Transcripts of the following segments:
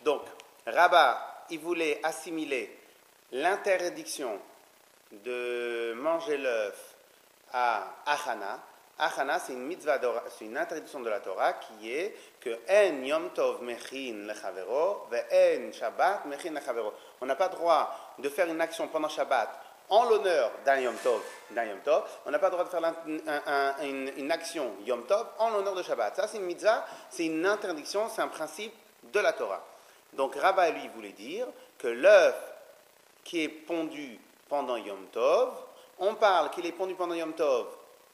Donc, Rabba, il voulait assimiler l'interdiction de manger l'œuf à Achana. Achana, c'est une mitzvah, c'est une interdiction de la Torah qui est que En Yom Tov mechin lechavero ve En Shabbat mechin lechavero. On n'a pas droit de faire une action pendant Shabbat en l'honneur d'un Yom Tov. On n'a pas le droit de faire une action Yom Tov en l'honneur de Shabbat. Ça, c'est une mitzvah, c'est une interdiction, c'est un principe de la Torah. Donc, Rabba, lui, voulait dire que l'œuf qui est pondu pendant Yom Tov, on parle qu'il est pondu pendant Yom Tov,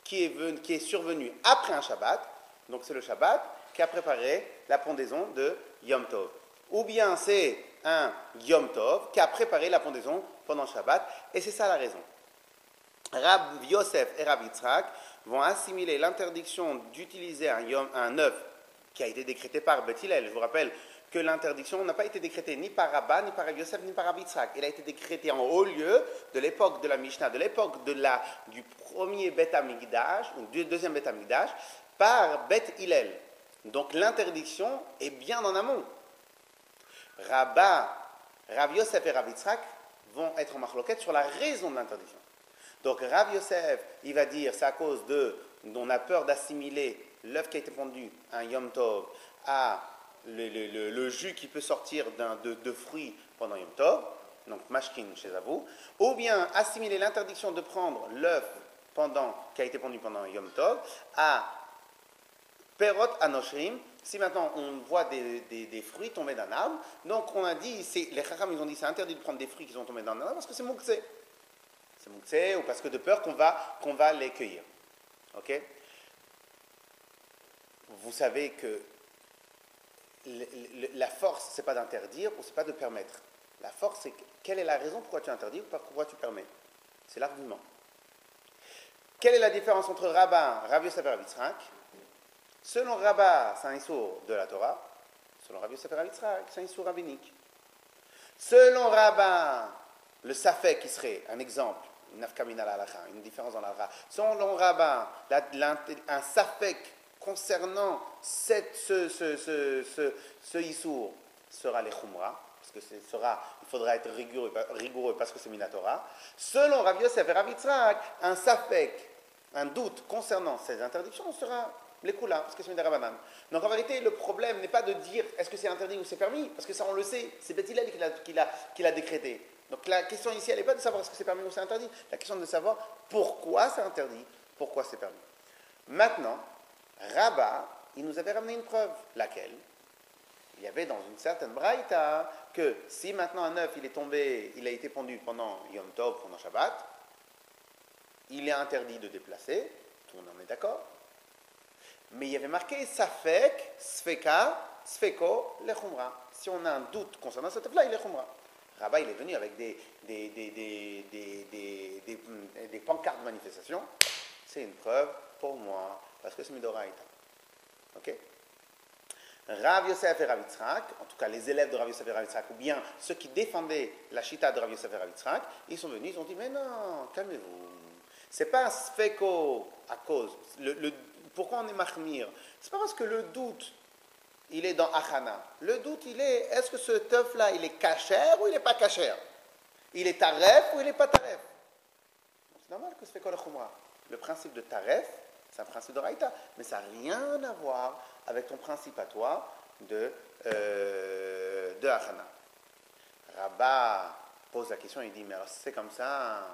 qui est survenu après un Shabbat, donc c'est le Shabbat qui a préparé la pondaison de Yom Tov. Ou bien c'est un Yom Tov qui a préparé la pondaison pendant le Shabbat, et c'est ça la raison. Rab Yosef et Rab Yitzhak vont assimiler l'interdiction d'utiliser un œuf qui a été décrété par Beth Hillel. Je vous rappelle que l'interdiction n'a pas été décrétée ni par Rabba, ni par Rab Yosef, ni par Rab Yitzhak. Elle a été décrétée en haut lieu de l'époque de la Mishnah, de l'époque du premier Beth Amikdash, ou du deuxième Beth Amikdash, par Beth Hillel. Donc l'interdiction est bien en amont. Rab Yosef et Rab Yitzhak vont être en machloket sur la raison de l'interdiction. Donc Rab Yosef, il va dire, c'est à cause on a peur d'assimiler l'œuf qui a été pondu, un Yom Tov, à le jus qui peut sortir de fruits pendant Yom Tov, donc mashkin chez vous, ou bien assimiler l'interdiction de prendre l'œuf qui a été pondu pendant Yom Tov à perot anoshrim. Si maintenant on voit des fruits tomber d'un arbre, donc on a dit, les chacham ils ont dit c'est interdit de prendre des fruits qui sont tombés d'un arbre parce que c'est mouktsé. C'est mouktsé ou parce que de peur qu'on va les cueillir. Ok? Vous savez que la force, c'est pas d'interdire ou c'est pas de permettre. La force, c'est quelle est la raison pourquoi tu interdis ou pourquoi tu permets. C'est l'argument. Quelle est la différence entre Rav Yosef et Rav Yitzhak? Selon Rabba, c'est un issour de la Torah. Selon Rav Yosef et Rav Yitzhak, c'est un issour rabbinique. Selon Rabba, le safek qui serait un exemple, une nafkamina la halakha, une différence dans la halakha. Selon Rabba, un safek concernant ce issour sera les chumra, parce que il faudra être rigoureux parce que c'est minatora. Selon Rav Yosef et Rav Yitzhak, un safek, un doute concernant ces interdictions sera les kula, parce que c'est minarabanan. Donc en vérité, le problème n'est pas de dire est-ce que c'est interdit ou c'est permis, parce que ça on le sait, c'est Beth Hillel qui l'a décrété. Donc la question ici, elle n'est pas de savoir est-ce que c'est permis ou c'est interdit, la question est de savoir pourquoi c'est interdit, pourquoi c'est permis. Maintenant, Rabba, il nous avait ramené une preuve, laquelle il y avait dans une certaine braïta que si maintenant un œuf il a été pondu pendant Yom Tov, pendant Shabbat, il est interdit de déplacer, tout le monde en est d'accord, mais il y avait marqué Safek, Sfeka, Sfeko, le Chumra. Si on a un doute concernant cet œuf-là, il est Chumra. Rabba, il est venu avec des pancartes de manifestation. C'est une preuve pour moi, parce que c'est Midoraïta. Ok? Rav Yosef et Rav Yitzhak, en tout cas les élèves de Rav Yosef et Rav Yitzhak, ou bien ceux qui défendaient la chita de Rav Yosef et Rav Yitzhak, ils sont venus, ils ont dit, mais non, calmez-vous. C'est pas un sfeko à cause. Pourquoi on est mahmir? C'est pas parce que le doute, il est dans Achana. Le doute, il est, est-ce que ce teuf-là, il est kasher ou il n'est pas kasher? Il est taref ou il n'est pas taref? C'est normal que sfeko le chumra. Le principe de taref, c'est un principe de raïta, mais ça n'a rien à voir avec ton principe à toi de Achana. Rabba pose la question, il dit, mais alors c'est comme ça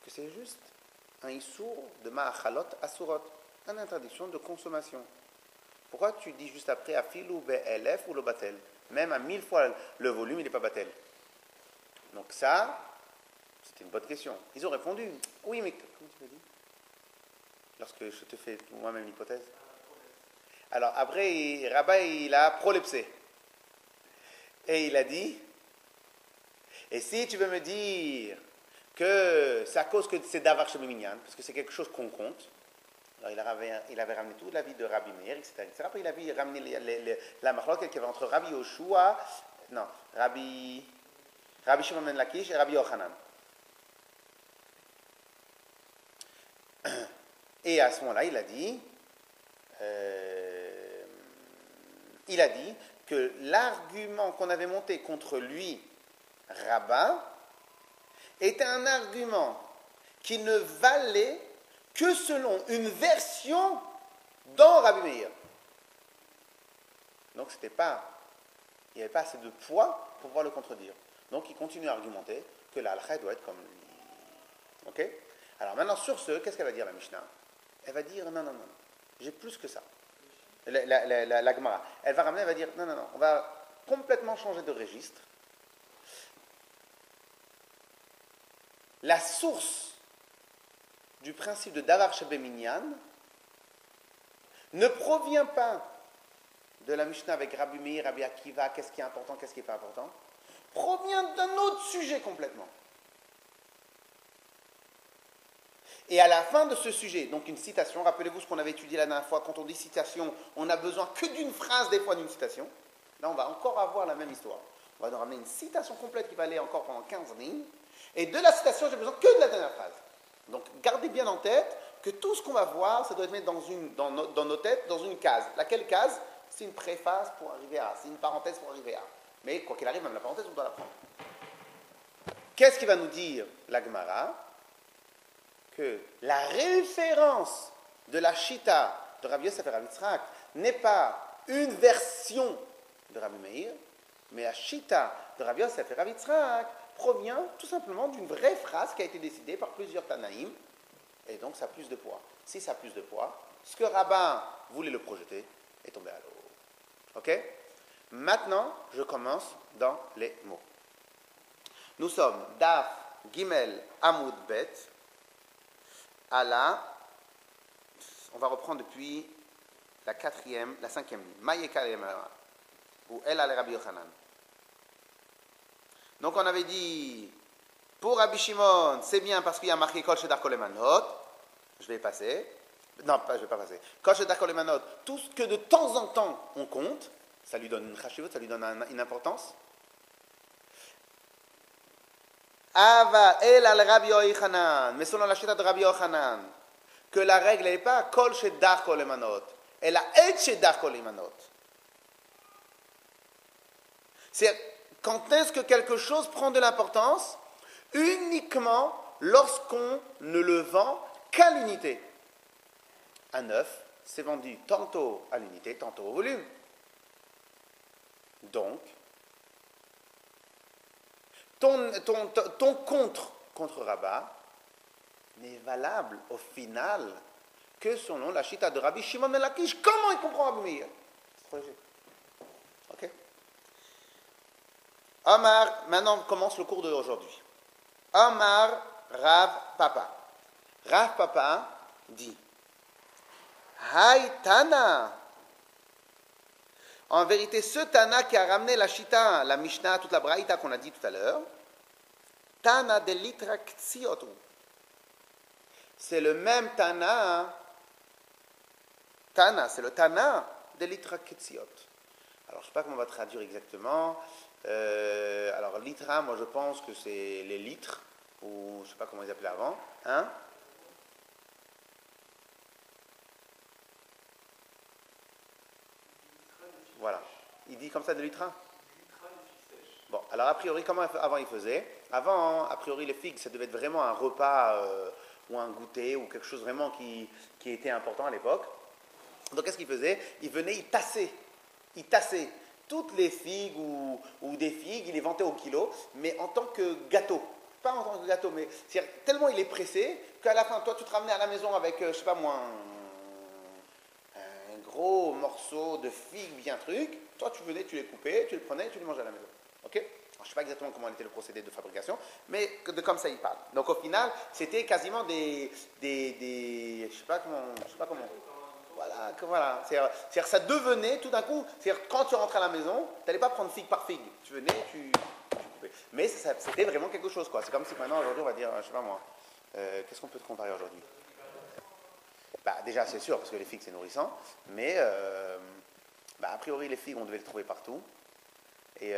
que c'est juste un issour de ma'achalot asurot, une interdiction de consommation. Pourquoi tu dis juste après afilou be'elef ou le batel? Même à 1000 fois le volume, il n'est pas batel. Donc ça, c'était une bonne question. Ils ont répondu, oui, mais comment tu l'as dit? Lorsque je te fais moi-même l'hypothèse. Alors après, Rabba, il a prolepsé. Et il a dit, et si tu veux me dire que c'est à cause que c'est d'avar chez Minyan, parce que c'est quelque chose qu'on compte, alors il avait ramené toute la vie de Rabbi Meir, etc. Après, il avait ramené la machloket qu'il y avait entre Rabbi Yoshua, Rabbi Shimon ben Lakish et Rabbi Yochanan. Et à ce moment-là, il a dit que l'argument qu'on avait monté contre lui, Rabbin, était un argument qui ne valait que selon une version dans Rabbi Meir. Donc il n'y avait pas assez de poids pour pouvoir le contredire. Donc il continue à argumenter que la halakha doit être comme lui. Ok? Alors maintenant sur ce, qu'est-ce qu'elle va dire la Mishnah? Elle va dire non, j'ai plus que ça. La Gemara. Elle va ramener, elle va dire non, on va complètement changer de registre. La source du principe de Davar Shebeminyan ne provient pas de la Mishnah avec Rabbi Meir, Rabbi Akiva, qu'est-ce qui est important, qu'est-ce qui n'est pas important, provient d'un autre sujet complètement. Et à la fin de ce sujet, donc une citation, rappelez-vous ce qu'on avait étudié la dernière fois, quand on dit citation, on n'a besoin que d'une phrase, des fois d'une citation. Là, on va encore avoir la même histoire. On va nous ramener une citation complète qui va aller encore pendant 15 lignes. Et de la citation, j'ai besoin que de la dernière phrase. Donc, gardez bien en tête que tout ce qu'on va voir, ça doit être mis dans nos têtes, dans une case. Laquelle case? C'est une préface pour arriver à, c'est une parenthèse pour arriver à. Mais quoi qu'il arrive, même la parenthèse, on doit la prendre. Qu'est-ce qui va nous dire la Gemara? Que la référence de la Shita de Rabbi Yosef et Rabbi Yitzhak n'est pas une version de Rabbi Meir, mais la Shita de Rabbi Yosef et Rabbi Yitzhak provient tout simplement d'une vraie phrase qui a été décidée par plusieurs Tanaïm, et donc ça a plus de poids. Si ça a plus de poids, ce que Rabbin voulait le projeter est tombé à l'eau. Ok? Maintenant, je commence dans les mots. Nous sommes Daf Gimel Amud Bet. On va reprendre depuis la 5e ligne. Maïeka ou El al Rabbi Yochanan. Donc on avait dit, pour Rabbi Shimon, c'est bien parce qu'il y a marqué Kol Shedar Kol Emanot. Je vais passer. Non, je ne vais pas passer. Kol Shedar Kol Emanot, tout ce que de temps en temps on compte, ça lui donne une chashivut, ça lui donne une importance. Ava el al Rabbi Yochanan, mais selon la chita de Rabbi Yochanan, que la règle n'est pas Kol Shedar Kol Emanot, elle a Et Shedar Kol Emanot. C'est quand est-ce que quelque chose prend de l'importance? Uniquement lorsqu'on ne le vend qu'à l'unité. Un œuf, c'est vendu tantôt à l'unité, tantôt au volume. Donc, ton contre Rabbah n'est valable au final que selon la chita de Rabbi Shimon ben Lakish. Comment il comprend Rabbi Meir? Ok? Omar, maintenant on commence le cours d'aujourd'hui. Omar Rav Papa. Rav Papa dit Hay Tana. En vérité, ce Tana qui a ramené la Shita, la Mishnah, toute la Braïta qu'on a dit tout à l'heure, Tana de Litra Ktsiotu. C'est le même Tana. Tana, c'est le Tana de Litra Ksiot. Alors, je ne sais pas comment on va traduire exactement. Alors, Litra, moi je pense que c'est les litres, ou je ne sais pas comment ils appelaient avant. Hein? Voilà. Il dit comme ça de Litra? Bon, alors a priori, comment avant il faisait? Avant, a priori, les figues, ça devait être vraiment un repas ou un goûter ou quelque chose vraiment qui était important à l'époque. Donc, qu'est-ce qu'il faisait? Il venait, il tassait toutes les figues ou des figues, il les vendait au kilo, mais en tant que gâteau. Pas en tant que gâteau, mais tellement il est pressé qu'à la fin, toi, tu te ramenais à la maison avec, je ne sais pas moi, un gros morceau de figue bien truc. Toi, tu venais, tu les coupais, tu les prenais, tu les mangeais à la maison. Ok? Alors, je ne sais pas exactement comment était le procédé de fabrication, mais comme ça, il parle. Donc, au final, c'était quasiment je ne sais pas comment. Voilà. C'est-à-dire ça devenait tout d'un coup, c'est-à-dire quand tu rentrais à la maison, tu n'allais pas prendre figue par figue. Tu venais, tu coupais. Mais c'était vraiment quelque chose, quoi. C'est comme si maintenant, aujourd'hui, on va dire, je ne sais pas moi, qu'est-ce qu'on peut te comparer aujourd'hui? Bah, déjà, c'est sûr, parce que les figues, c'est nourrissant, mais a priori, les figues, on devait les trouver partout. Et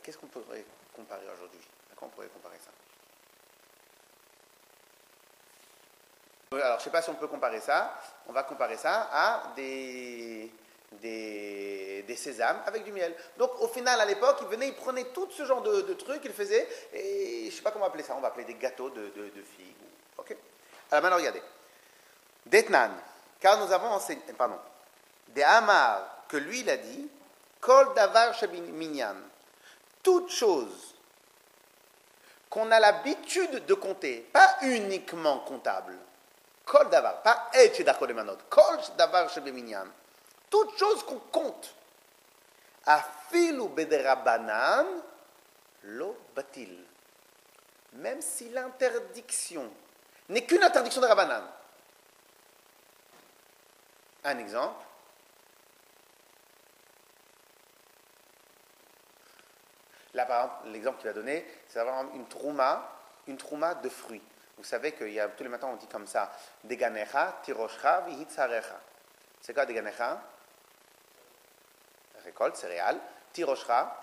qu'est-ce qu'on pourrait comparer aujourd'hui? À quoi on pourrait comparer ça? Alors, je ne sais pas si on peut comparer ça. On va comparer ça à des des sésames avec du miel. Donc au final, à l'époque, ils prenaient tout ce genre de trucs, ils faisaient, et je ne sais pas comment appeler ça, on va appeler des gâteaux de figues. Ok. Alors maintenant, regardez. Detnan, car nous avons enseigné, pardon, des Hamar, que lui il a dit, Kol davar sheminyan, toute chose qu'on a l'habitude de compter, pas uniquement comptable. Kol davar, pas et shedachol emanot, Kol davar sheminyan, toute chose qu'on compte. Afilu bederabanan lo batil. Même si l'interdiction n'est qu'une interdiction de Rabbanan. Un exemple. Là, par exemple, l'exemple qu'il va donner, c'est d'avoir une trouma de fruits. Vous savez qu'il y a tous les matins, on dit comme ça, Deganecha, Tiroshcha, Vihitzarecha. C'est quoi Deganecha? Récolte, céréales. Tiroshcha,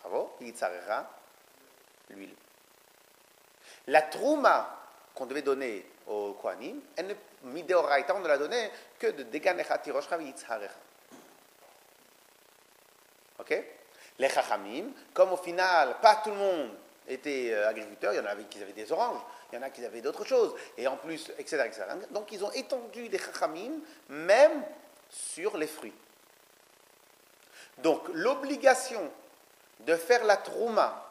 bravo, Vihitzarecha, l'huile. La trouma qu'on devait donner au Kohanim, Mideoraita, on ne l'a donné que de Deganecha, Tiroshcha, Vihitzarecha. Ok? Les Chachamim, comme au final, pas tout le monde était agriculteur, il y en avait qui avaient des oranges, il y en a qui avaient d'autres choses, et en plus, etc., etc. Donc ils ont étendu les Chachamim même sur les fruits. Donc l'obligation de faire la trouma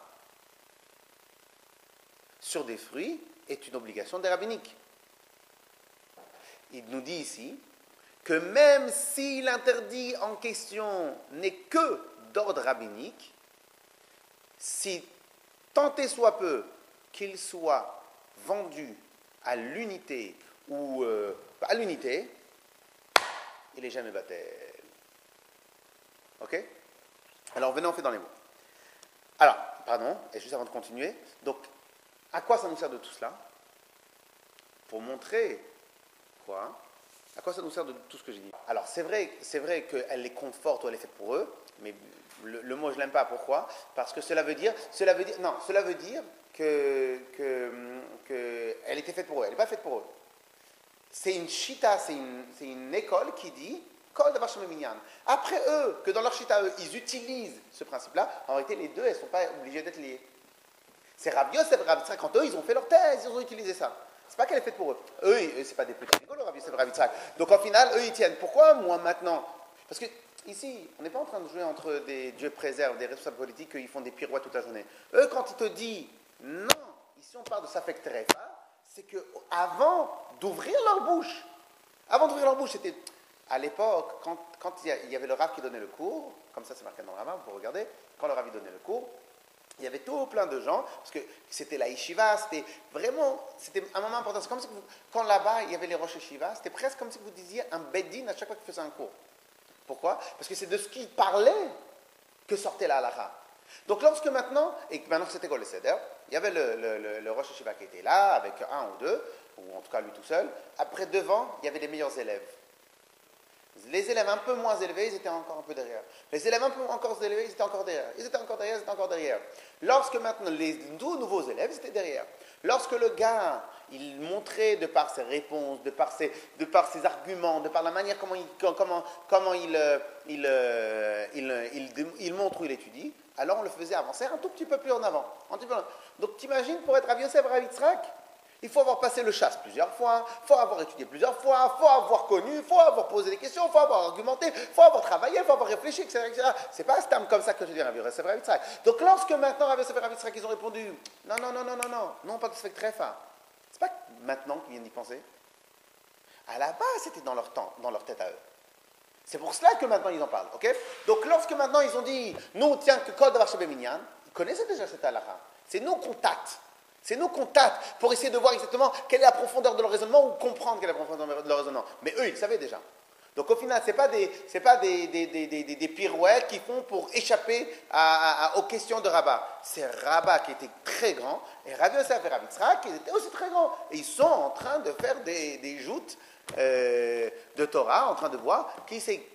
sur des fruits est une obligation des rabbiniques. Il nous dit ici que même si l'interdit en question n'est que d'ordre rabbinique, si tant et soit peu qu'il soit vendu à l'unité ou à l'unité, il n'est jamais battel. Ok? Alors venez, on fait dans les mots. Alors, pardon, et juste avant de continuer, donc à quoi ça nous sert de tout cela? Pour montrer quoi? À quoi ça nous sert de tout ce que j'ai dit? Alors c'est vrai qu'elle les conforte ou elle est faite pour eux, mais le mot je l'aime pas. Pourquoi? Parce que cela veut dire que elle était faite pour eux. Elle n'est pas faite pour eux. C'est une chita, c'est une école qui dit Kol davar sheminyan. Après eux, que dans leur chita eux, ils utilisent ce principe-là. En réalité, les deux, elles ne sont pas obligées d'être liées. C'est Rav Yosef et Rav Yitzhak, quand eux, ils ont fait leur thèse, ils ont utilisé ça. C'est pas qu'elle est faite pour eux. Eux, c'est pas des petits rigolos, Rav Yosef et Rav Yitzhak. Donc, en final, eux, ils tiennent. Pourquoi, moi, maintenant? Parce que, ici, on n'est pas en train de jouer entre des Dieu préserve, des responsables politiques, qui font des pirouettes toute la journée. Eux, quand ils te disent, non, ici, on parle de Safek Terefa, c'est qu'avant d'ouvrir leur bouche, c'était, à l'époque, quand il y avait le Rav qui donnait le cours, comme ça, c'est marqué dans le Rama, vous pouvez regarder, quand le Rav donnait le cours, il y avait tout plein de gens, parce que c'était la yeshiva, c'était un moment important. C'est comme si quand là-bas, il y avait les roches yeshiva, c'était presque comme si vous disiez un beddin à chaque fois qu'il faisait un cours. Pourquoi? Parce que c'est de ce qu'il parlait que sortait la halakha. Donc lorsque maintenant que c'était quoi le seder, il y avait le roche yeshiva qui était là, avec un ou deux, ou en tout cas lui tout seul. Après, devant, il y avait les meilleurs élèves. Les élèves un peu moins élevés, ils étaient encore un peu derrière. Les élèves un peu encore élevés, ils étaient encore derrière. Ils étaient encore derrière. Lorsque maintenant, les tout nouveaux élèves, ils étaient derrière. Lorsque le gars, il montrait de par ses réponses, de par ses arguments, de par la manière comment il montre ou il étudie, alors on le faisait avancer un tout petit peu plus en avant. Donc t'imagines, pour être Rav Yosef, Rav Yitzhak, il faut avoir passé le chasse plusieurs fois, il faut avoir étudié plusieurs fois, il faut avoir connu, il faut avoir posé des questions, il faut avoir argumenté, il faut avoir travaillé, il faut avoir réfléchi, etc. C'est pas un terme comme ça que je dis Rav Yosef Rav Yitzhak. Donc lorsque maintenant Rav Yosef Rav Yitzhak, ils ont répondu non, pas de Sfek Trefa. C'est pas maintenant qu'ils viennent d'y penser. À la base, c'était dans leur tête à eux. C'est pour cela que maintenant ils en parlent, ok? Donc lorsque maintenant ils ont dit, nous tiens que Kol davar sheminyan, ils connaissaient déjà cette halakha. C'est nous qu'on tâte. C'est nous qu'on tâte pour essayer de voir exactement quelle est la profondeur de leur raisonnement ou comprendre quelle est la profondeur de leur raisonnement. Mais eux, ils le savaient déjà. Donc au final, ce n'est pas des pirouettes qui font pour échapper aux questions de Rabat. C'est Rabat qui était très grand, et Rav Yosef et Rav Yitzhak qui étaient aussi très grands. Et ils sont en train de faire des joutes de Torah, en train de voir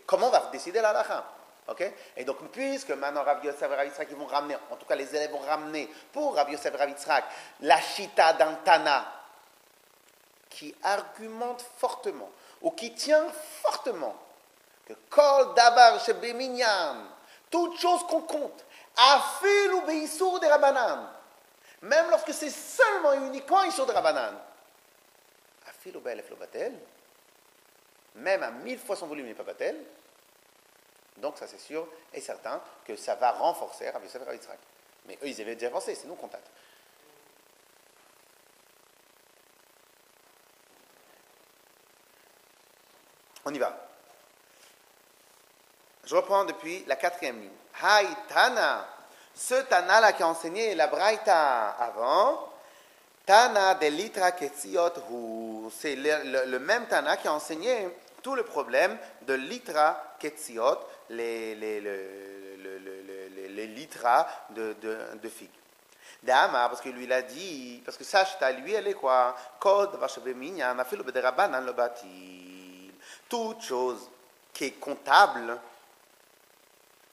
comment va décider la halakha. Okay? Et donc, puisque maintenant Rav Yosef et Rav Yitzhak ils vont ramener, en tout cas les élèves vont ramener pour Rav Yosef et Rav Yitzhak la chita d'un Tana qui argumente fortement ou qui tient fortement que Kol Davar Shebeminyan, toute chose qu'on compte, Afilu Beisur de Rabbanan, même lorsque c'est seulement et uniquement Isur de Rabbanan, Afilu Be'elef lo batel, même à 1000 fois son volume n'est pas batel, donc ça c'est sûr et certain que ça va renforcer Rabbi Yosef et Rabbi Yitzhak. Mais eux ils avaient déjà pensé, c'est nous qu'on tâte. On y va. Je reprends depuis la 4e ligne. Haï Tana, ce Tana là qui a enseigné la Braïta avant, Tana de Litra Ketziot Hu, c'est le même Tana qui a enseigné tout le problème de Litra Ketziot, les litras de figues. D'Ama, parce que lui il a dit, parce que sache, lui elle est quoi? Kod Vashabeminyan, Afilu B'derabanan lo batil. Toute chose qui est comptable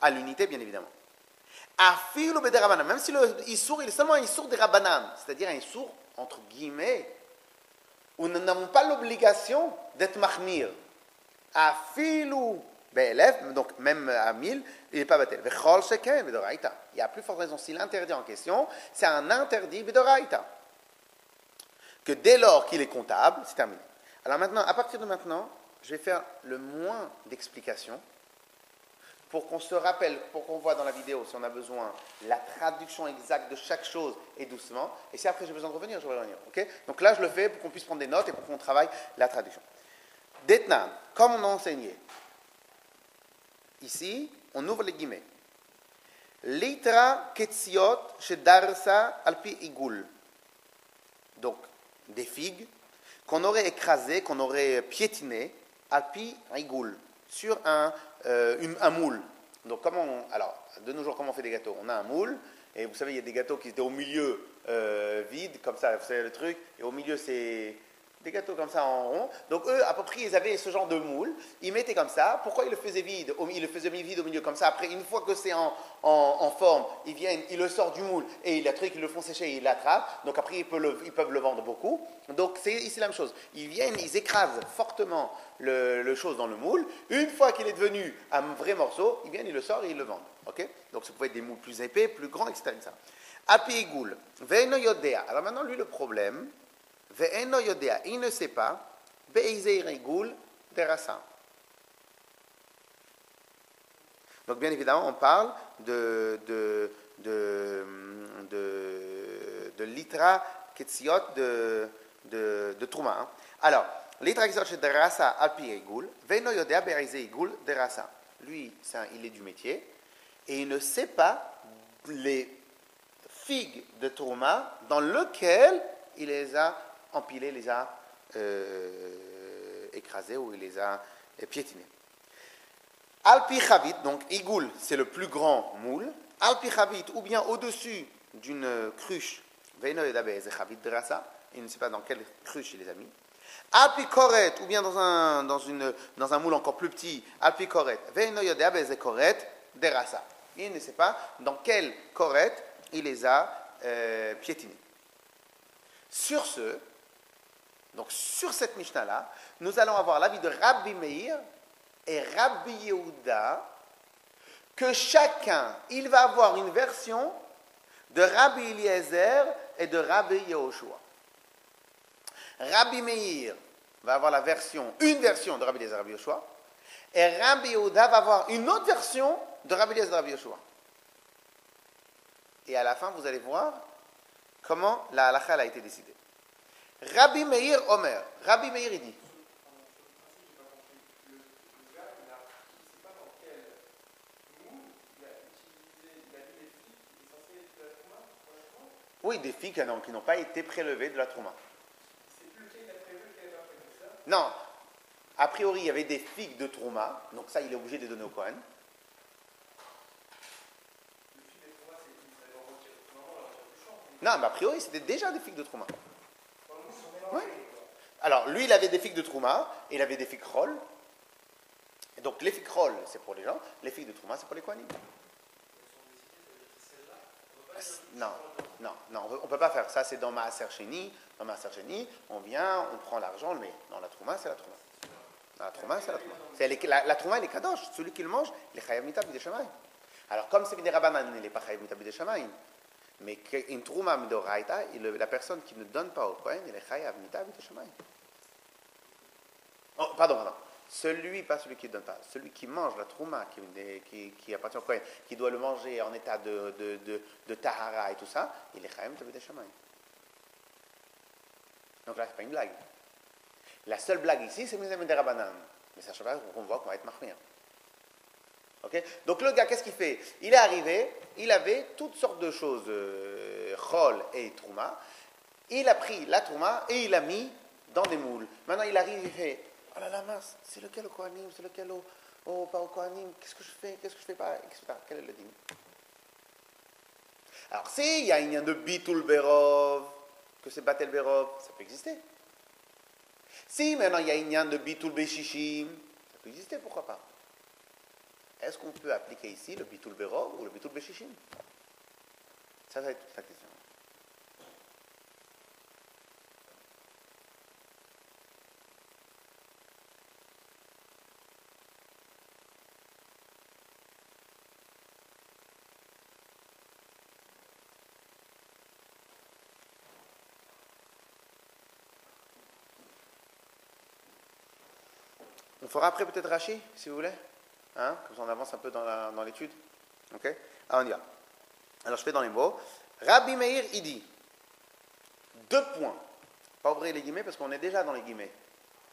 à l'unité, bien évidemment. Afilu B'derabanan, même si le Issour, il est seulement un Issour de Rabbanan, c'est-à-dire un Issour, entre guillemets, où nous n'avons pas l'obligation d'être mahmir. Afilu B'elef, donc même à 1000, il n'est pas batel. Vechol sheken b'doraïta. Il y a plus forte raison, si l'interdit en question, c'est un interdit b'doraïta. Que dès lors qu'il est comptable, c'est terminé. Alors maintenant, à partir de maintenant, je vais faire le moins d'explications pour qu'on se rappelle, pour qu'on voit dans la vidéo, si on a besoin, la traduction exacte de chaque chose et doucement. Et si après j'ai besoin de revenir, je vais revenir. Okay? Donc là, je le fais pour qu'on puisse prendre des notes et pour qu'on travaille la traduction. Detnan, comme on a enseigné, ici, on ouvre les guillemets. Litra ketziot shedarsa alpi igul. Donc, des figues qu'on aurait écrasées, qu'on aurait piétinées, alpi igul, sur un moule. Donc, alors, de nos jours, comment on fait des gâteaux? On a un moule, et vous savez, il y a des gâteaux qui étaient au milieu vides, comme ça, vous savez le truc, et au milieu, c'est des gâteaux comme ça en rond. Donc eux, à peu près, ils avaient ce genre de moule. Ils mettaient comme ça. Pourquoi ils le faisaient vide? Ils le faisaient vide au milieu comme ça. Après, une fois que c'est en forme, ils viennent, ils le sortent du moule et ils le font sécher et ils l'attrapent. Donc après, ils peuvent le vendre beaucoup. Donc c'est ici la même chose. Ils viennent, ils écrasent fortement le chose dans le moule. Une fois qu'il est devenu un vrai morceau, ils viennent, ils le sortent et ils le vendent. Okay? Donc ça pouvait être des moules plus épais, plus grands, etc. Api Igoul, Veino Yodea. Alors maintenant, lui, le problème, Ve'eno yodea, il ne sait pas, Be'izei Rigoul derasa. Donc bien évidemment, on parle de litra ketziot de Trouma. Hein. Alors, litra ketziot de derasa alpi Rigoul, Ve'eno yodea Be'izei Rigoul derasa. Lui, il est du métier, et il ne sait pas les figues de Trouma dans lequel il les a empilés, les a écrasés ou il les a piétinés. Alpi Chavit, donc Igoul, c'est le plus grand moule. Alpi Chavit, ou bien au-dessus d'une cruche, Veino Yodabe Chavit Drasa, il ne sait pas dans quelle cruche il les a mis. Alpi Koret, ou bien dans un moule encore plus petit, Alpi Koret, Veino Yodabe Koret Drasa. Il ne sait pas dans quelle Koret il les a piétinés. Sur ce, donc sur cette Mishnah-là, nous allons avoir l'avis de Rabbi Meir et Rabbi Yehuda, que chacun, il va avoir une version de Rabbi Eliezer et de Rabbi Yehoshua. Rabbi Meir va avoir une version de Rabbi Eliezer et Rabbi Yehoshua, et Rabbi Yehuda va avoir une autre version de Rabbi Eliezer et Rabbi Yehoshua. Et à la fin, vous allez voir comment la halakha a été décidée. Rabbi Meir Omer. Rabbi Meir, il dit. Oui, des figues qui n'ont pas été prélevées de la Trouma. Non. A priori, il y avait des figues de Trouma, donc ça, il est obligé de les donner au Kohen. Non, mais a priori, c'était déjà des figues de Trouma. Oui. Alors, lui, il avait des figues de Trouma, et il avait des figues Chol. Et donc, les figues Chol, c'est pour les gens, les figues de Trouma, c'est pour les Kohanim. Non, on ne peut pas faire ça, c'est dans Maaser Sheni. Dans Maaser Sheni, on vient, on prend l'argent, mais dans la Trouma, c'est la Trouma. La trouma, c'est la trouma. La trouma, elle est kadosh. Celui qui le mange, il est chayav mita b'idei shamayim. Alors, comme c'est b'idei rabanan, il n'est pas chayav mita b'idei shamayim. Mais une trouma midoraita, la personne qui ne donne pas au Kohen, il est chayav mita b'idei shamayim. Oh, pardon. Celui, pas celui qui ne donne pas, celui qui mange la trouma, qui appartient au Kohen, qui doit le manger en état de tahara et tout ça, il est chayav mita b'idei shamayim. Donc là, c'est pas une blague. La seule blague ici, c'est b'idei rabanan. Mais ça ne change pas qu'on voit qu'on va être mahmir. Okay? Donc le gars, qu'est-ce qu'il fait? Il est arrivé, il avait toutes sortes de choses, chol et trouma. Il a pris la trouma et il l'a mis dans des moules. Maintenant il arrive, il fait, oh là là mince, c'est lequel au Kohanim, c'est lequel pas au Kohanim, qu'est-ce que je fais pas, etc. Quel est le dîme? Alors s'il y a un de bitul berov, que c'est batel berov, ça peut exister. Si maintenant il y a un de bitul beshishim, ça peut exister, pourquoi pas? Est-ce qu'on peut appliquer ici le bitul berov ou le bitul beshishim? Ça va être toute la question. On fera après peut-être Rashi, si vous voulez. Hein? Comme ça on avance un peu dans l'étude. Ok? Alors on y va. Alors je fais dans les mots. Rabbi Meir, il dit 2 points. Pas ouvrir les guillemets parce qu'on est déjà dans les guillemets.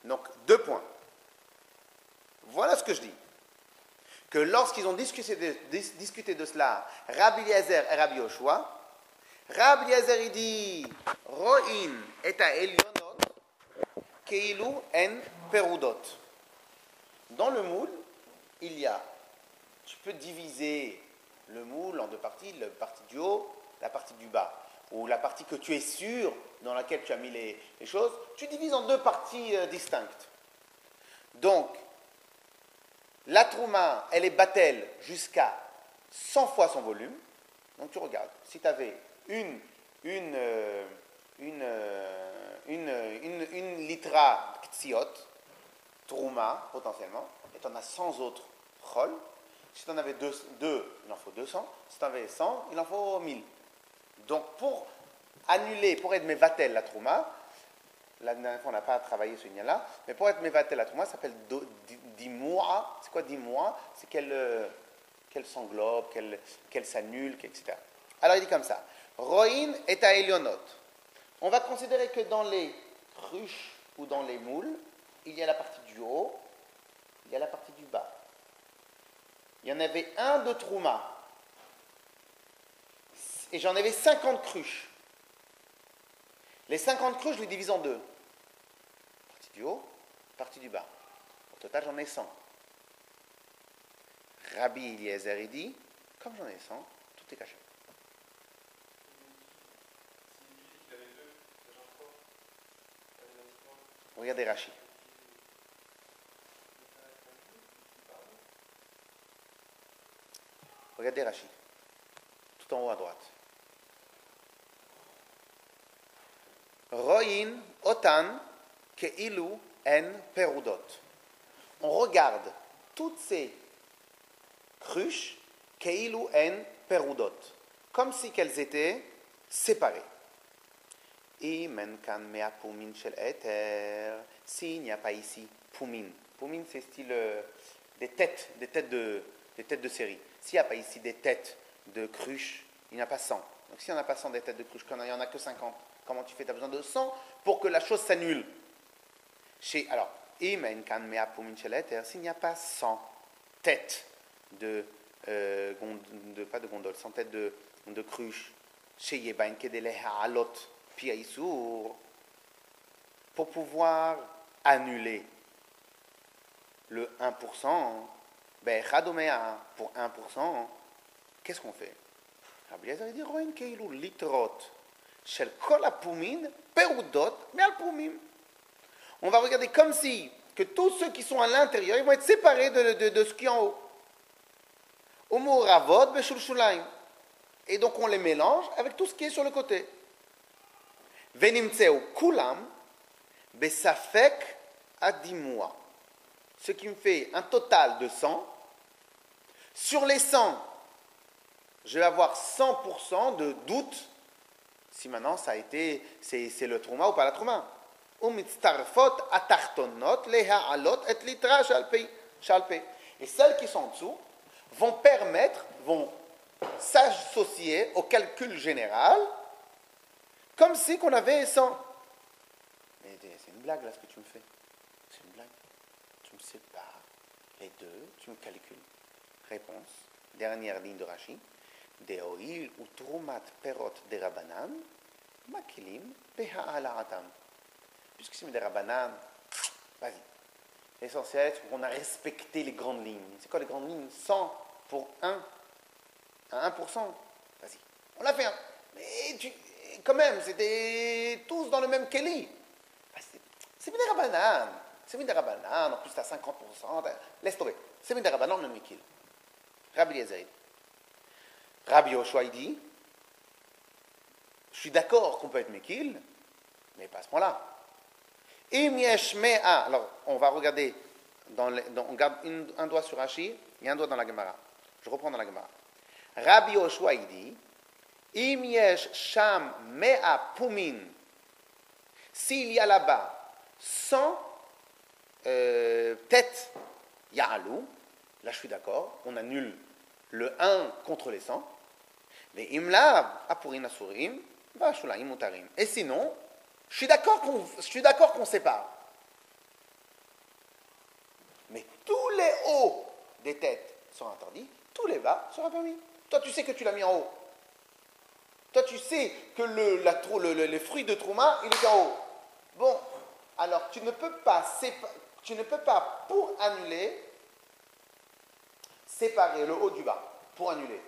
Donc 2 points. Voilà ce que je dis. Que lorsqu'ils ont discuté de cela, Rabbi Eliezer et Rabbi Yoshua, Rabbi Eliezer il dit Ro'in et a elionot keilu en perudot. Dans le moule, tu peux diviser le moule en 2 parties, la partie du haut, la partie du bas, ou la partie que tu es sûr, dans laquelle tu as mis les choses, tu divises en 2 parties distinctes. Donc, la trouma, elle est battelle jusqu'à 100 fois son volume. Donc tu regardes, si tu avais une litra ktsiot, trouma potentiellement, et tu en as 100 autres chol. Si tu en avais 2, il en faut 200. Si tu en avais 100, il en faut 1000. Donc pour annuler, pour être mevatel la trouma, la dernière fois on n'a pas travaillé ce lien-là, mais pour être mevatel la trouma, ça s'appelle dimoua. C'est quoi dimoua? C'est qu'elle s'englobe, qu'elle s'annule, etc. Alors il dit comme ça, Ro'in et à Elionot. On va considérer que dans les cruches ou dans les moules, il y a la partie du haut, il y a la partie du bas. Il y en avait un de trouma. Et j'en avais 50 cruches. Les 50 cruches, je les divise en 2. Partie du haut, partie du bas. Au total, j'en ai 100. Rabbi Eliezer, il dit, comme j'en ai 100, tout est caché. Regardez Rashi. Regardez Rashi. Tout en haut à droite. Ro'in otan keilu en perudot. On regarde toutes ces cruches keilu en perudot, comme si qu'elles étaient séparées. Imen kan mea pumin shel eter. S'il n'y a pas ici pumin. Pumin, c'est style des têtes de série. S'il n'y a pas ici des têtes de cruches, il n'y en a pas 100. Donc s'il n'y en a pas 100 des têtes de cruches, quand il n'y en a que 50, comment tu fais? Tu as besoin de 100 pour que la chose s'annule. Alors, Imen kan mea pumin shel eter. S'il n'y a pas 100 têtes pas de gondole, 100 têtes de cruches, chez Yebain kedele ha'alot piaïsour, pour pouvoir annuler le 1%, ben chadomea pour 1%, qu'est-ce qu'on fait? Rabbi Eliezer dit roin keilu litrot shel kol hapumin perudot me'al pumim. On va regarder comme si que tous ceux qui sont à l'intérieur, ils vont être séparés de ce qui est en haut. Umuravot beshulshulaim. Et donc on les mélange avec tout ce qui est sur le côté. Venimtseu kulam besafek adimua. ce qui me fait un total de 100. Sur les 100, je vais avoir 100% de doute si maintenant ça a été, c'est le trouma ou pas la trouma. Et celles qui sont en dessous vont s'associer au calcul général comme si qu'on avait 100. Mais c'est une blague là ce que tu me fais. C'est une blague. Tu me sépares les deux, tu me calcules. Réponse, dernière ligne de Rashi. Deoil ou trumat perot de rabanan, makilim beha'ala'atam. Puisque c'est des rabanan, vas-y. L'essentiel, c'est qu'on a respecté les grandes lignes. C'est quoi les grandes lignes? 100 pour 1 à 1%. Vas-y. On l'a fait. Mais quand même, c'était tous dans le même keli. C'est des rabanan. C'est des rabanan. En plus, tu as 50%. Laisse tomber. C'est des rabanan, le mikil. Rabbi Eliezer. Rabbi Yoshua, il dit, je suis d'accord qu'on peut être mekil, mais pas à ce point-là. Alors, on va regarder, on garde un doigt sur Rashi et un doigt dans la Gemara. Je reprends dans la Gemara. Rabbi Yoshua, il dit, Im yesh sham mea pumin, s'il y a là-bas 100 têtes ya'alou, là je suis d'accord, on annule le 1 contre les 100. Et sinon, je suis d'accord qu'on sépare. Mais tous les hauts des têtes sont interdits, tous les bas seront permis. Toi, tu sais que tu l'as mis en haut. Toi, tu sais que le fruit de Trouma, il est en haut. Bon, alors tu ne peux pas, pour annuler, séparer le haut du bas, pour annuler.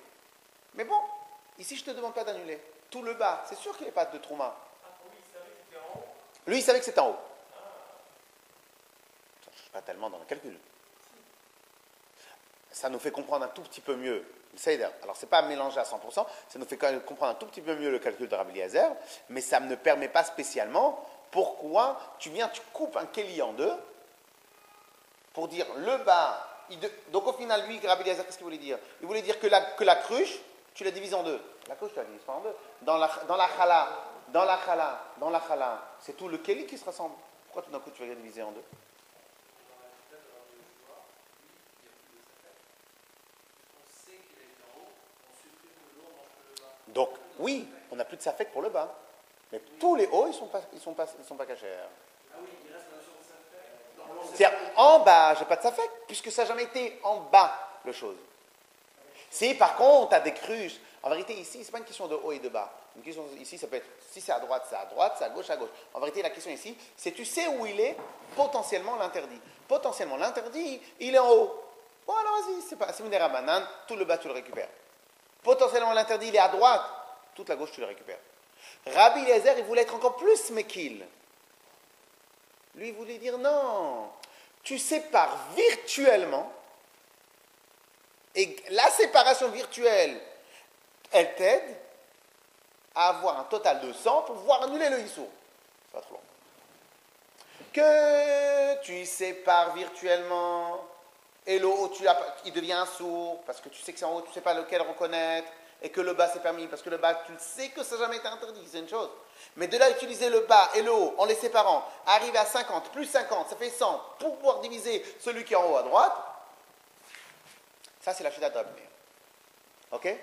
Mais bon, ici, je ne te demande pas d'annuler. Tout le bas, c'est sûr qu'il n'y a pas de Trouma. Lui, il savait que c'était en haut. Ça ne change pas tellement dans le calcul. Ça nous fait comprendre un tout petit peu mieux. Alors, ce n'est pas mélangé à 100%, ça nous fait quand même comprendre un tout petit peu mieux le calcul de Rabbi Eliezer, mais ça ne permet pas spécialement pourquoi tu coupes un keli en deux pour dire le bas. Donc, au final, lui, Rabbi Eliezer, qu'est-ce qu'il voulait dire? Il voulait dire que la cruche, tu la divises en deux. La cruche, tu la divises pas en deux. Dans la chala, c'est tout le keli qui se rassemble. Pourquoi tout d'un coup tu vas la diviser en deux? Donc, oui, on n'a plus de safek pour le bas. Mais tous les hauts, ils sont pas cachers. C'est-à-dire, en bas, j'ai pas de safek, puisque ça n'a jamais été en bas, le chose. Si, par contre, tu as des cruches. En vérité, ici, ce n'est pas une question de haut et de bas. Une question ici, ça peut être, si c'est à droite, c'est à droite, c'est à gauche, à gauche. En vérité, la question ici, c'est tu sais où il est potentiellement l'interdit. Potentiellement l'interdit, il est en haut. Bon, alors vas-y, c'est une rabanan, tout le bas, tu le récupères. Potentiellement l'interdit, il est à droite, toute la gauche, tu le récupères. Rabbi Eliezer, il voulait être encore plus mekil. Lui, il voulait dire non, tu sépares virtuellement, et la séparation virtuelle, elle t'aide à avoir un total de 100 pour pouvoir annuler le issour. C'est pas trop long. Que tu sépares virtuellement, et le haut, il devient un sourd, parce que tu sais que c'est en haut, tu ne sais pas lequel reconnaître, et que le bas c'est permis, parce que le bas, tu sais que ça n'a jamais été interdit, c'est une chose. Mais de là, utiliser le bas et le haut en les séparant, arriver à 50, plus 50, ça fait 100, pour pouvoir diviser celui qui est en haut à droite, ça c'est la chita de Rabbi Meir. Ok?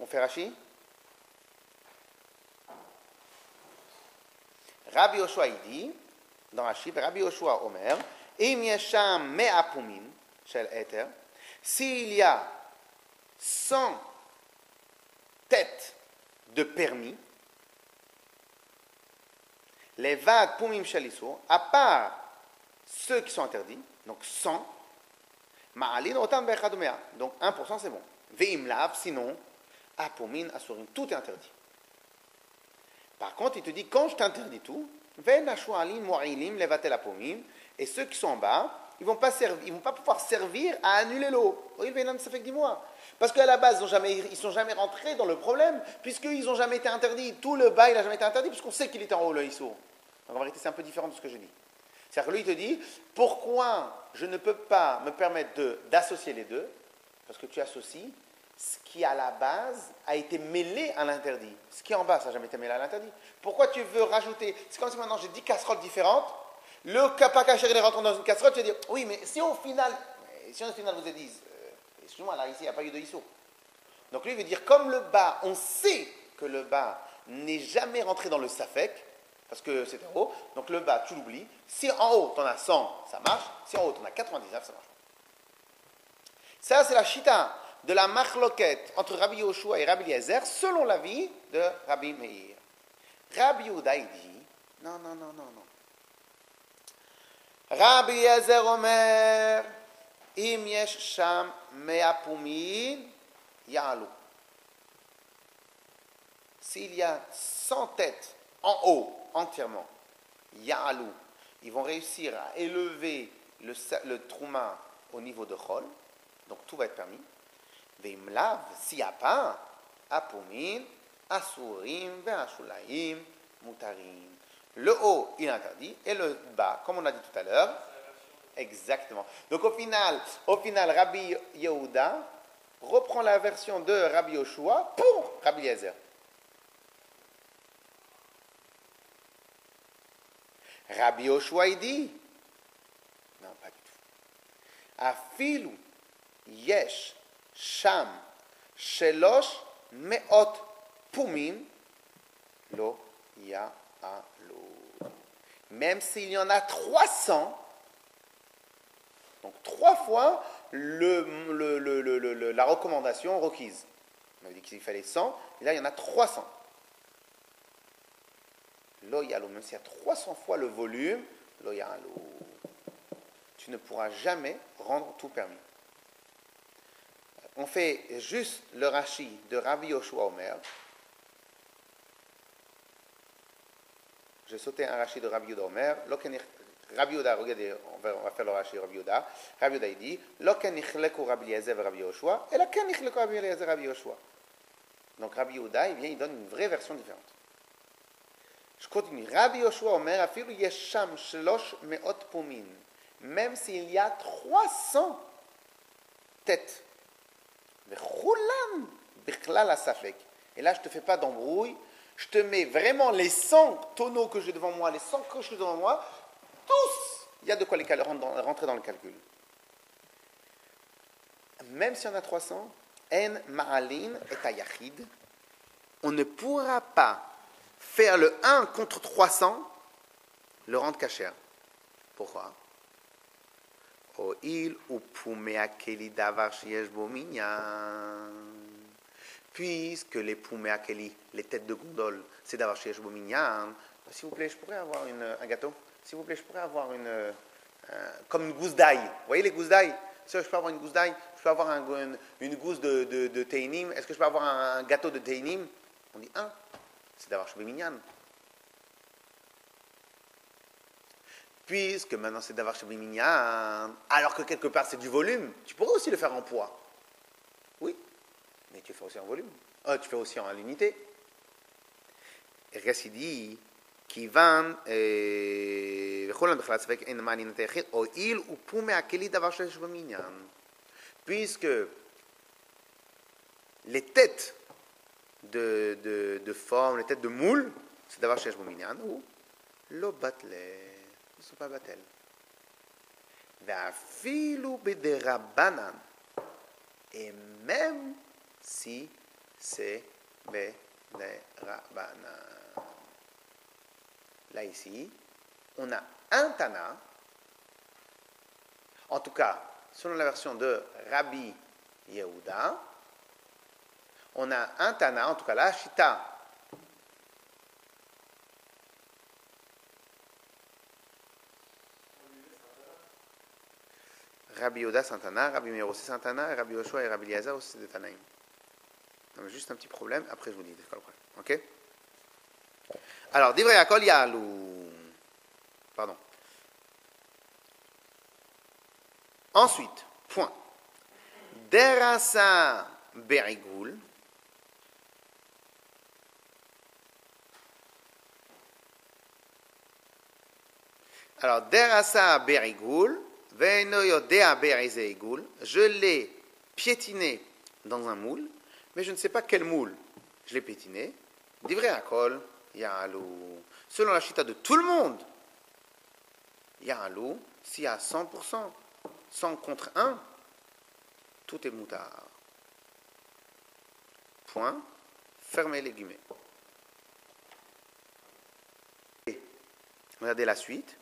On fait Rashi? Rabbi Yoshua il dit, dans Rashi, Rabbi Yoshua Omer, Im yesham mea pumin shel eter, s'il y a 100 têtes de permis, les vagues pumim shel isur, à part ceux qui sont interdits, donc 100, ma'alin otam bechad mea, donc 1% c'est bon. Ve'im lav, sinon, apumin asurim, tout est interdit. Par contre, il te dit, quand je t'interdis tout, et ceux qui sont en bas, ils ne vont pas pouvoir servir à annuler l'eau. Oui, ça fait que dis-moi. Parce qu'à la base, ils ne sont jamais rentrés dans le problème, puisqu'ils n'ont jamais été interdits. Tout le bas, il n'a jamais été interdit, puisqu'on sait qu'il était en haut, le Issour. Donc en vérité, c'est un peu différent de ce que je dis. C'est-à-dire que lui, il te dit, pourquoi je ne peux pas me permettre d'associer les deux? Parce que tu associes ce qui, à la base, a été mêlé à l'interdit. Ce qui, en bas, ça n'a jamais été mêlé à l'interdit. Pourquoi tu veux rajouter? C'est comme si maintenant j'ai 10 casseroles différentes. Le pas caché les rentre dans une casserole, tu vas dire, oui, mais si au final vous te disent, excuse-moi, là, ici, il n'y a pas eu de Issour. Donc lui, il veut dire, comme le bas, on sait que le bas n'est jamais rentré dans le safek, parce que c'est en haut, donc le bas, tu l'oublies. Si en haut, tu en as 100, ça marche. Si en haut, tu en as 99, ça marche. Ça, c'est la chita de la machloket entre Rabbi Yoshua et Rabbi Eliezer, selon l'avis de Rabbi Meir. Rabbi Yehuda, il dit, non. Rabbi Eliezer Omer, im yesh sham mea pumin, ya'alu. S'il y a 100 têtes en haut, entièrement, ya'alu, ils vont réussir à élever le trouma au niveau de Chol, donc tout va être permis. Veimlav, s'il n'y a pas, apumin, asurim, ve'ashulaim, mutarim. Le haut, il est interdit, et le bas, comme on a dit tout à l'heure, exactement. Donc au final, Rabbi Yehuda reprend la version de Rabbi Yoshua pour Rabbi Eliezer. Rabbi Yoshua, il dit, non, pas du tout. Afilu yesh sham shelosh meot pumim lo ya'alu. Même s'il y en a 300, donc 3 fois la recommandation requise. On avait dit qu'il fallait 100, et là il y en a 300. Lo ya'alu, même s'il y a 300 fois le volume, lo ya'alu. Tu ne pourras jamais rendre tout permis. On fait juste le Rashi de Rabbi Yoshua Omer. J'ai sauté un Rashi de Rabbi Yehuda Omer. Rabbi Yehuda, regardez, on va faire le Rashi de Rabbi Yehuda. Rabbi Yehuda, il dit, Loken nichleku Rabbi Eliezer et Rabbi Yoshua, et Loken nichleku Rabbi Eliezer et Rabbi Yoshua. Donc Rabbi Yehuda, il donne une vraie version différente. Je continue. Rabbi Yoshua Omer, afilu yesham shlosh meot pumin. Même s'il y a 300 têtes. Et là, je ne te fais pas d'embrouille. Je te mets vraiment les 100 tonneaux que j'ai devant moi, les 100 coches devant moi, tous, il y a de quoi les rentrer dans le calcul. Même si on a 300, en ma'alin et ayachid, on ne pourra pas faire le 1 contre 300, le rendre cachère. Pourquoi? Puisque les Pumeakeli, les têtes de gondole, c'est d'avoir chez Minyan. S'il vous plaît, je pourrais avoir un gâteau? S'il vous plaît, je pourrais avoir comme une gousse d'ail. Vous voyez les gousses d'ail? Je peux avoir une gousse d'ail? Je peux avoir une gousse de Teinim? Est-ce que je peux avoir un gâteau de Teinim? On dit c'est d'avoir chez Minyan. Puisque maintenant c'est d'avoir chez Minyan, alors que quelque part c'est du volume, tu pourrais aussi le faire en poids. Oui, mais tu fais aussi en volume. Tu fais aussi en l'unité. Et qu'est-ce qu'il dit? Kivan, puisque les têtes de forme, les têtes de moule, c'est d'avoir chez Minyan ou l'obatle. Ils ne sont pas battels. Et même si c'est bederabanan. Là, ici, on a un Tana, en tout cas, selon la version de Rabbi Yehuda, on a un Tana, en tout cas, la Shita. Rabbi Yehuda, c'est un Tana, Rabbi Meir aussi, c'est un Tana, et Rabbi Yoshua et Rabbi Eliezer aussi, c'est des Tanaïm. Non, mais juste un petit problème, après je vous dis, c'est quoi le problème, ok? Alors, Divrei Hakol Ya'alu. Pardon. Ensuite, point. Derasa berigoul. Alors, derasa berigoul, veino yodea berizegoul, je l'ai piétiné dans un moule, mais je ne sais pas quel moule je l'ai piétiné. Divrei akol, ya'alou. Selon la chita de tout le monde, ya'alou, s'il y a 100%, 100 contre 1, tout est moutard. Point. Fermez les guillemets. Regardez la suite.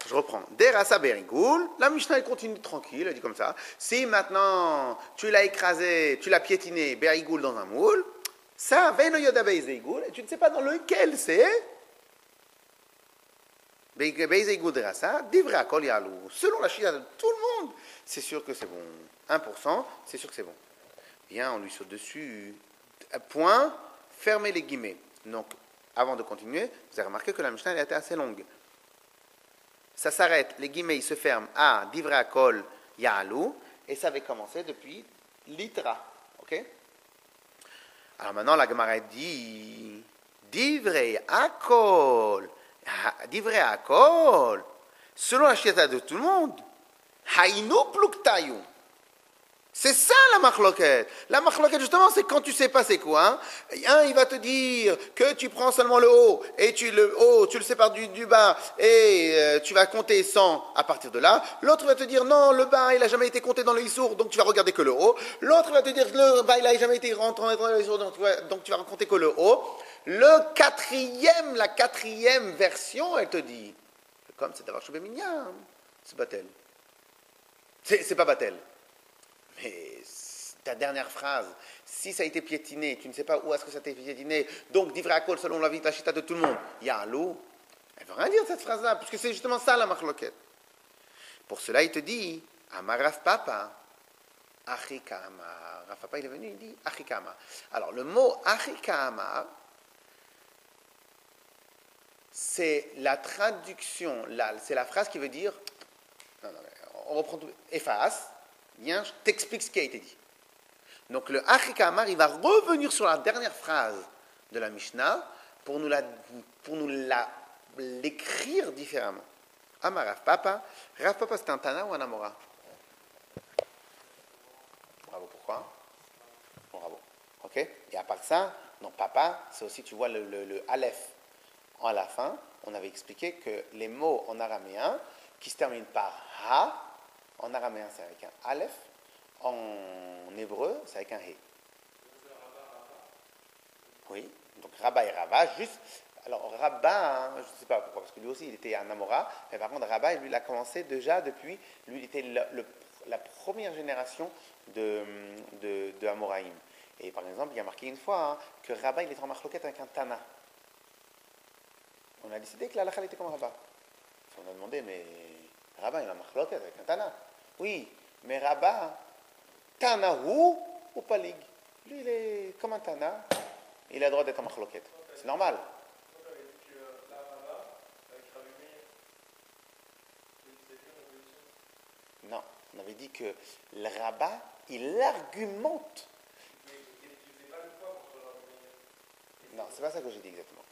Je reprends. Derasa berigoul. La Mishnah elle continue tranquille, elle dit comme ça. Si maintenant tu l'as écrasé, tu l'as piétiné, berigoul dans un moule, ça, veino yoda beizegoul, et tu ne sais pas dans lequel c'est. Beizegoul derasa, divrei akol ya'alou. Selon la chita de tout le monde, c'est sûr que c'est bon. 1%, c'est sûr que c'est bon. Bien, on lui saute dessus. Point, fermez les guillemets. Donc, avant de continuer, vous avez remarqué que la Mishnah elle a été assez longue. Ça s'arrête, les guillemets ils se ferment à divrei akol ya'alou, et ça avait commencé depuis l'itra. Ok? Alors maintenant la Gemara dit divrei akol, selon la chita de tout le monde, haïnu pluktayu. C'est ça la machloket. La machloket, justement, c'est quand tu sais pas c'est quoi. Hein. Un, il va te dire que tu prends seulement le haut, et tu le sépares du bas, et tu vas compter 100 à partir de là. L'autre va te dire, non, le bas, il n'a jamais été compté dans le Issour, donc tu vas regarder que le haut. L'autre va te dire que le bas, il n'a jamais été rentré dans le Issour, donc tu vas compter que le haut. La quatrième version, elle te dit, comme c'est d'avoir choubé mignam, c'est batel. C'est pas batel. Mais ta dernière phrase, si ça a été piétiné, tu ne sais pas où est-ce que ça a été piétiné, donc divrei akol selon la vie tachita de tout le monde, ya'alou, elle ne veut rien dire cette phrase-là, puisque c'est justement ça la machloket. Pour cela, il te dit, Amar Rav Papa, Achikama. Rav Papa, il est venu, il dit Achikama. Alors, le mot Achikama, c'est la traduction, c'est la phrase qui veut dire, non, on reprend tout, efface. Bien, je t'explique ce qui a été dit. Donc le Achikamar, il va revenir sur la dernière phrase de la Mishnah pour nous l'écrire différemment. Amar Rav Papa. Rav Papa, c'est un Tana ou un Amora? Bravo, pourquoi? Bravo. Ok? Et à part ça, non, Papa, c'est aussi, tu vois, le Aleph à la fin. On avait expliqué que les mots en araméen qui se terminent par Ha, en araméen, c'est avec un Aleph. En hébreu, c'est avec un He. Oui, donc Rabba et Rava, juste. Alors Rabba, hein, je ne sais pas pourquoi, parce que lui aussi, il était un Amora. Mais par contre, Rabba, lui, il a commencé déjà depuis. Lui, il était la première génération de Amoraïm. Et par exemple, il y a marqué une fois que Rabba, il était en machloket avec un Tana. On a décidé que la halakha était comme Rabba. On a demandé, mais Rabba, il a machloket avec un Tana. Oui, mais Rabba, Tanahu ou Palig. Lui, il est comme un Tana. Il a le droit d'être en machloket. C'est normal. Non, on avait dit que le Rabba, il argumente. Non, c'est pas ça que j'ai dit exactement.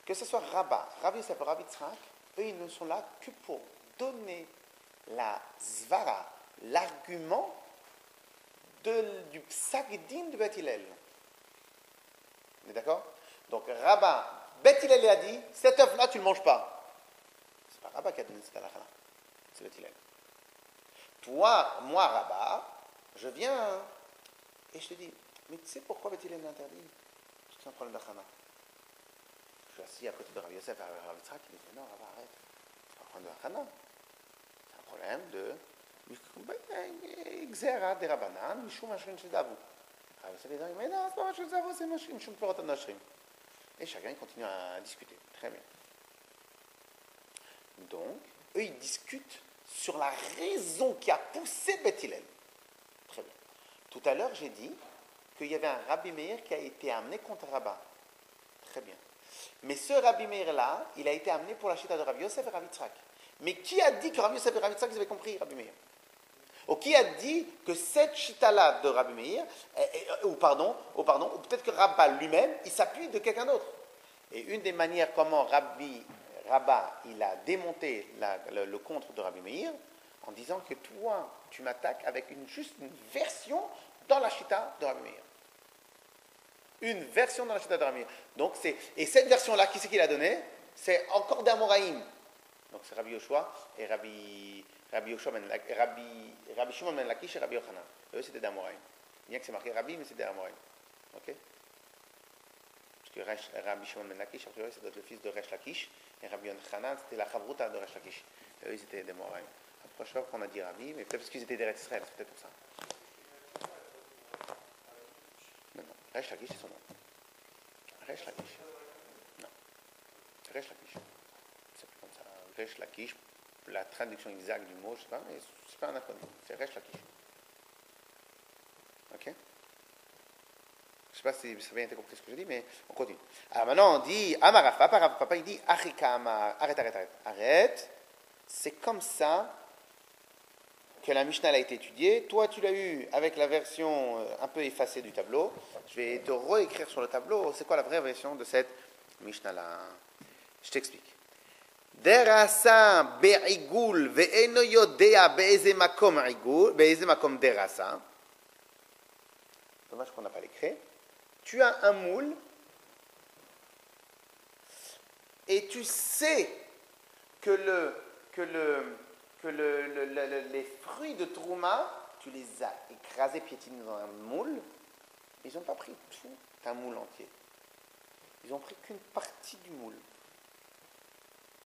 Que ce soit Rabba, Rabbi Yosef, Rabbi Tzrak, eux, ils ne sont là que pour donner la zvara, l'argument du psak din de Beth Hillel. On est d'accord? Donc Rabba, Beth Hillel a dit, cet œuf-là, tu ne le manges pas. C'est pas Rabba qui a donné cette halakha, c'est Beth Hillel. Toi, moi, Rabba, je viens et je te dis, mais tu sais pourquoi Beth Hillel l'interdit? Parce que c'est un problème d'achana. Je suis assis à côté de Rabbi Yosef et Rabbi Tzrak, il dit, non, Rabba, arrête, c'est pas un problème d'achana. C'est un problème de Xera de Rabbanan, Mishum Ashrin Shedavu. Rabbi Yosef dit, mais non, c'est pas Ashrin Shedavu, c'est Mishum Perot Anashrim. Et chacun continue à discuter. Très bien. Donc, eux, ils discutent sur la raison qui a poussé Beth Hillel. Très bien. Tout à l'heure, j'ai dit qu'il y avait un Rabbi Meir qui a été amené contre Rabba. Très bien. Mais ce Rabbi Meir-là, il a été amené pour la chita de Rabbi Yosef et Rabbi Tzrak. Mais qui a dit que Rabbi Yosef et Rabbi Tzrak, ils avaient compris Rabbi Meir? Ou qui a dit que cette chita-là de Rabbi Meir, ou peut-être que Rabba lui-même, il s'appuie de quelqu'un d'autre. Et une des manières comment Rabba, il a démonté le contre de Rabbi Meir, en disant que toi, tu m'attaques avec juste une version dans la chita de Rabbi Meir. Une version dans la chita de Rabbi Meir. Donc et cette version-là, qui c'est qui l'a donnée? C'est encore d'Amoraïm. Donc c'est Rabbi Yoshua et Rabbi Shimon ben Lakish et Rabbi Yochanan. Eux, c'était d'Amoraïm. Bien que c'est marqué Rabbi, mais c'est d'Amoraïm. Ok? Parce que Rabbi Shimon ben Lakish, après, ça doit être le fils de Resh Lakish, et Rabbi Yochanan, c'était la Chavruta de Resh Lakish. Eux, ils étaient d'Amoraïm. Après, je sais pas pourquoi on a dit Rabbi, mais peut-être parce qu'ils étaient d'Eretz Israël, c'est peut-être pour ça. Non, Resh Lakish, c'est son nom. Resh Lakish. Non. Resh Lakish. C'est plus comme ça. Resh Lakish, la traduction exacte du mot, je ne sais pas, mais c'est pas un acronyme. C'est Resh Lakish. Ok? Je ne sais pas si ça a bien été compris ce que je dis, mais on continue. Alors maintenant, on dit, Amar Papa, il dit, Achika Amar, arrête. C'est comme ça que la Mishnah a été étudiée. Toi, tu l'as eu avec la version un peu effacée du tableau. Je vais te réécrire sur le tableau. C'est quoi la vraie version de cette Mishnah-là? Je t'explique. Derasa be'igul ve'eno yodea be'eze makom igul, be'eze makom derasa. Dommage qu'on n'a pas l'écrit. Tu as un moule et tu sais que les fruits de Trouma, tu les as écrasés, piétinés dans un moule. Ils n'ont pas pris tout un moule entier. Ils ont pris qu'une partie du moule.